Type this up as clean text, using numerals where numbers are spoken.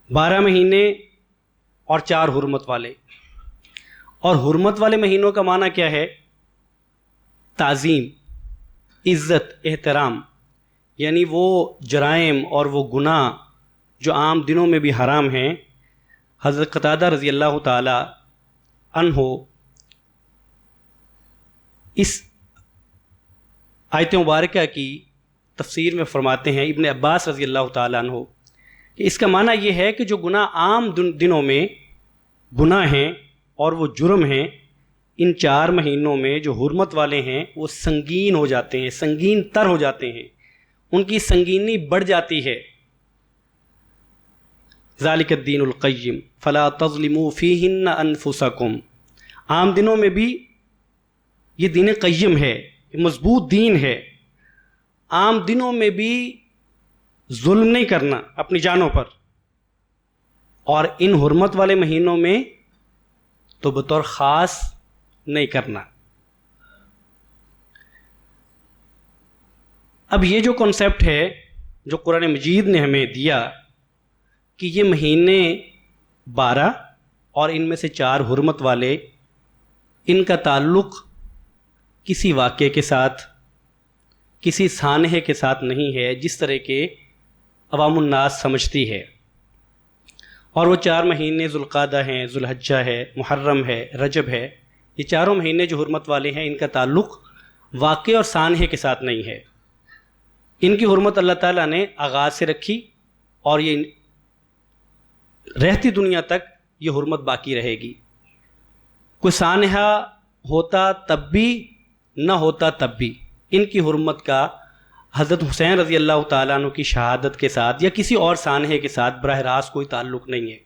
12 مہینے اور 4 حرمت والے. اور حرمت والے مہینوں کا معنی کیا ہے؟ تعظیم، عزت، احترام. یعنی وہ جرائم اور وہ گناہ جو عام دنوں میں بھی حرام ہیں. حضرت قتادہ رضی اللہ تعالی عنہ اس آیت مبارکہ کی تفسیر میں فرماتے ہیں، ابن عباس رضی اللہ تعالی عنہ، کہ اس کا معنی یہ ہے کہ جو گناہ عام دنوں میں گناہ ہیں اور وہ جرم ہیں، ان 4 مہینوں میں جو حرمت والے ہیں وہ سنگین ہو جاتے ہیں، سنگین تر ہو جاتے ہیں، ان کی سنگینی بڑھ جاتی ہے. ذالک الدین القیم فلا تظلموا فیہن انفسکم. عام دنوں میں بھی یہ دین قیم ہے، یہ مضبوط دین ہے. عام دنوں میں بھی ظلم نہیں کرنا اپنی جانوں پر، اور ان حرمت والے مہینوں میں تو بطور خاص نہیں کرنا. اب یہ جو کنسیپٹ ہے جو قرآن مجید نے ہمیں دیا کہ یہ مہینے 12 اور ان میں سے 4 حرمت والے، ان کا تعلق کسی واقعے کے ساتھ، کسی سانحے کے ساتھ نہیں ہے جس طرح کے عوام الناس سمجھتی ہے. اور وہ 4 مہینے ذوالقعدہ ہیں، ذوالحجہ ہے، محرم ہے، رجب ہے. یہ چاروں مہینے جو حرمت والے ہیں ان کا تعلق واقعے اور سانحے کے ساتھ نہیں ہے. ان کی حرمت اللہ تعالیٰ نے آغاز سے رکھی اور یہ رہتی دنیا تک یہ حرمت باقی رہے گی. کوئی سانحہ ہوتا تب بھی، نہ ہوتا تب بھی ان کی حرمت کا حضرت حسین رضی اللہ تعالیٰ عنہ کی شہادت کے ساتھ یا کسی اور سانحے کے ساتھ براہ راست کوئی تعلق نہیں ہے.